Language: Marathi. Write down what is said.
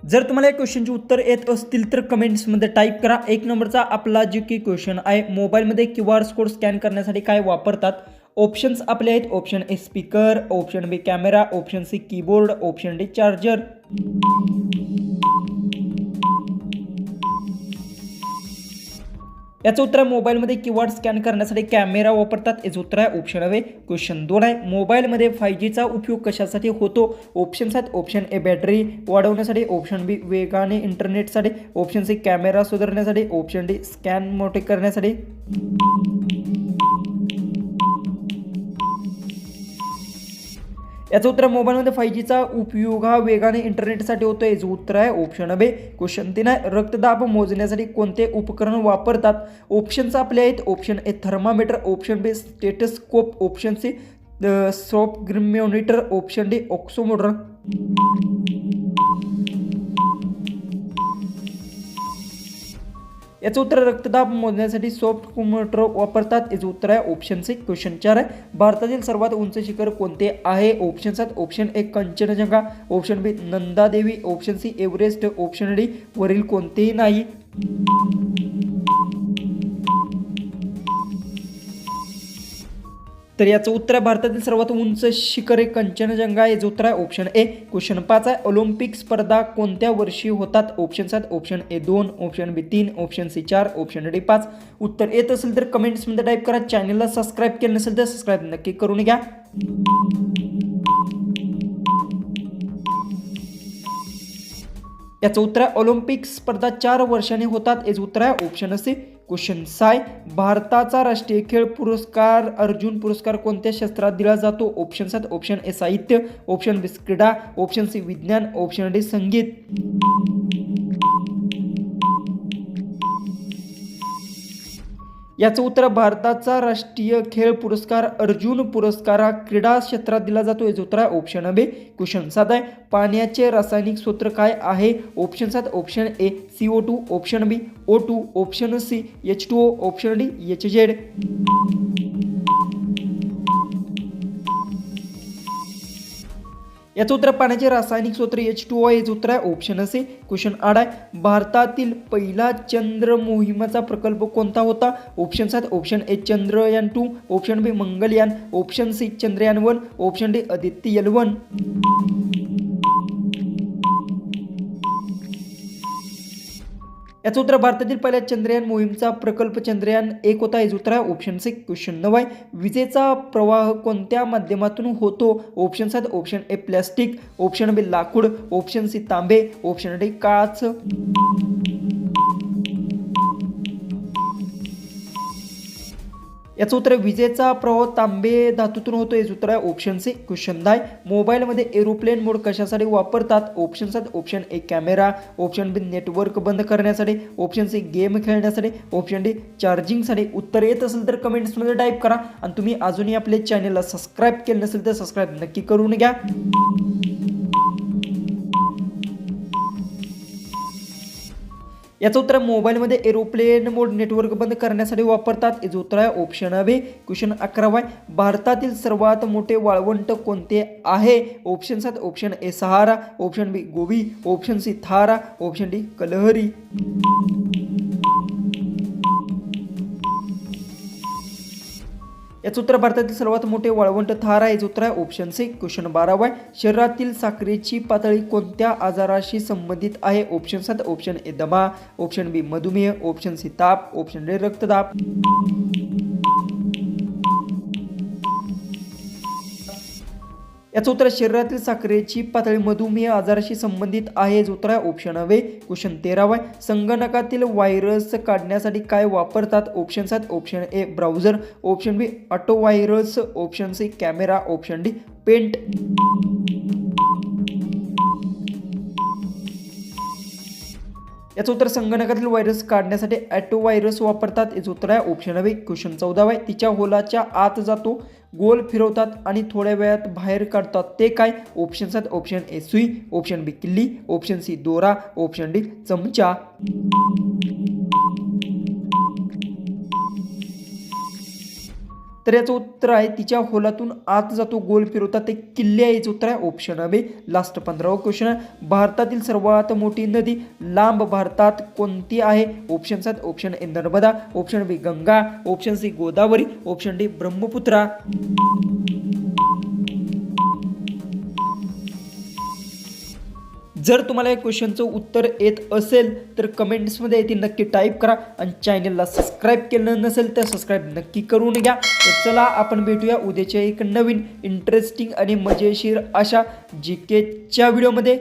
जर तुम्हाला या क्वेश्चनचे उत्तर येत असतील तर कमेंट्समध्ये टाईप करा। 1 नंबरचा आपला जो की क्वेश्चन आहे, मोबाईलमध्ये क्यूआर कोड स्कॅन करण्यासाठी काय वापरतात? ऑप्शन्स आपले आहेत, option A speaker, option B camera, option C keyboard, option D charger. याचं उत्तर आहे मोबाईलमध्ये क्यूआर स्कॅन करण्यासाठी कॅमेरा वापरतात। याचं उत्तर आहे ऑप्शन ए। क्वेश्चन 2 आहे, मोबाईलमध्ये 5Gचा उपयोग कशासाठी होतो? ऑप्शन्स आहेत, ऑप्शन ए बॅटरी वाढवण्यासाठी, ऑप्शन बी वेगाने इंटरनेटसाठी, ऑप्शन सी कॅमेरा सुधारण्यासाठी, ऑप्शन डी स्कॅन मोठे करण्यासाठी। याचं उत्तर मोबाईलमध्ये 5Gचा उपयोग हा वेगाने इंटरनेटसाठी होतो। याचं उत्तर आहे ऑप्शन बी। क्वेश्चन 3 आहे, रक्तदाब मोजण्यासाठी कोणते उपकरण वापरतात? ऑप्शन्स आपले आहेत, option A thermometer, option B stethoscope, option C soft option D oximeter. याचं उत्तर रक्तदाब मोजण्यासाठी सॉफ्टोमीटर वापरतात। याचं उत्तर आहे ऑप्शन सी। क्वेश्चन 4 आहे, भारतातील सर्वात उंच शिखर कोणते आहे? ऑप्शन्स आहेत, option A Kanchenjunga, option B Nanda Devi, option C Everest, option D वरील कोणतेही नाही। तर याचं उत्तर आहे भारतातील सर्वात उंच शिखर आहे कंचनजंगा। याचं उत्तर आहे ऑप्शन ए। क्वेश्चन 5 आहे, ऑलिम्पिक स्पर्धा कोणत्या वर्षी होतात? ऑप्शन्स आहेत, option A 2, option B 3, option C 4, option D 5। उत्तर येत असेल तर कमेंट्समध्ये टाईप करा। चॅनलला सबस्क्राईब केलं नसेल तर सबस्क्राईब नक्की करून घ्या। याचं उत्तर आहे ऑलिम्पिक स्पर्धा 4 वर्षांनी होतात। याचं उत्तर आहे ऑप्शन सी। क्वेश्चन 6, भारताचा राष्ट्रीय खेळ पुरस्कार अर्जुन पुरस्कार कोणत्या क्षेत्रात दिला जातो? ऑप्शन्स आहेत, ऑप्शन ए साहित्य, ऑप्शन बी क्रीडा, ऑप्शन सी विज्ञान, ऑप्शन डी संगीत। याचं उत्तर भारताचा राष्ट्रीय खेळ पुरस्कार अर्जुन पुरस्कार हा क्रीडा क्षेत्रात दिला जातो। याचं उत्तर आहे ऑप्शन बी। क्वेश्चन 7 आहे, पाण्याचे रासायनिक सूत्र काय आहे? ऑप्शन्स आहेत, option A CO2, option B O2, option C H2O, option D HZ। याचं उत्तर पाण्याचे रासायनिक सूत्र H2O आहे। याचं उत्तर आहे ऑप्शन सी। क्वेश्चन 8 आहे, भारतातील पहिला चंद्र मोहिमेचा प्रकल्प कोणता होता? ऑप्शन्स आहेत, option A Chandrayaan 2, option B Mangalyaan, option C Chandrayaan 1, option D Aditya L1। याचं उत्तर भारतातील पहिल्या चंद्रयान मोहिमेचा प्रकल्प चंद्रयान 1 होता। याचं उत्तर आहे ऑप्शन सी। क्वेश्चन 9 आहे, विजेचा प्रवाह कोणत्या माध्यमातून होतो? ऑप्शन्स आहेत, ऑप्शन ए प्लॅस्टिक, ऑप्शन बी लाकूड, ऑप्शन सी तांबे, ऑप्शन डी काच। याचं उत्तर विजेचा प्रवाह तांबे धातूतून होतो। याचं उत्तर आहे ऑप्शन सी। क्वेश्चन 10, मोबाईलमध्ये एरोप्लेन मोड कशासाठी वापरतात? ऑप्शन्स आहेत, option A camera, option B network बंद करण्यासाठी, ऑप्शन सी गेम खेळण्यासाठी, ऑप्शन डी चार्जिंगसाठी। उत्तर येत असेल तर कमेंट्समध्ये टाईप करा। आणि तुम्ही अजूनही आपल्या चॅनलला सबस्क्राईब केलं नसेल तर सबस्क्राईब नक्की करून घ्या। याचं उत्तर मोबाईलमध्ये एरोप्लेन मोड नेटवर्क बंद करण्यासाठी वापरतात। याचं उत्तर आहे ऑप्शन बी। क्वेश्चन 11 आहे, भारतातील सर्वात मोठे वाळवंट कोणते आहे? ऑप्शन्स आहेत, option A Sahara, option B Gobi, option C Thar, option D Kalahari. याचं उत्तर भारतातील सर्वात मोठे वाळवंट थार आहे। याचं उत्तर आहे ऑप्शन सी। क्वेश्चन 12 आहे, शरीरातील साखरेची पातळी कोणत्या आजाराशी संबंधित आहे? ऑप्शन्स आहेत, ऑप्शन ए दमा, ऑप्शन बी मधुमेह, ऑप्शन सी ताप, ऑप्शन डी रक्तदाब। याचं उत्तर शरीरातील साखरेची पातळी मधुमेह आजाराशी संबंधित आहे। याचं उत्तर आहे ऑप्शन बी। क्वेश्चन 13 आहे, संगणकातील व्हायरस काढण्यासाठी काय वापरतात? ऑप्शन्स आहेत, option A browser, option B auto virus, option C camera, option D paint. याचं उत्तर संगणकातील व्हायरस काढण्यासाठी ऑटो व्हायरस वापरतात। याचं उत्तर आहे ऑप्शन बी। क्वेश्चन 14 आहे, तिच्या होलाच्या आत जातो, गोल फिरवतात आणि थोड्या वेळात बाहेर काढतात, ते काय? ऑप्शन्स आहेत, ऑप्शन ए सुई, ऑप्शन बी किल्ली, ऑप्शन सी दोरा, ऑप्शन डी चमचा। तर याचं उत्तर आहे तिच्या खोलातून आत जातो गोल फिरवतात ते किल्ले आहे. याचं उत्तर आहे ऑप्शन बी लास्ट 15वा क्वेश्चन आहे. भारतातील सर्वात मोठी नदी लांब भारतात कोणती आहे? ऑप्शन्स आहेत option A Narmada, option B Ganga, option C Godavari, option D Brahmaputra. जर तुम्हाला या क्वेश्चनचं उत्तर येत असेल तर कमेंट्समध्ये ती नक्की टाईप करा आणि चॅनलला सबस्क्राईब केलं नसेल तर सबस्क्राईब नक्की करून घ्या. तर चला आपण भेटूया उद्याच्या एक नवीन इंटरेस्टिंग आणि मजेशीर अशा GKच्या व्हिडिओमध्ये.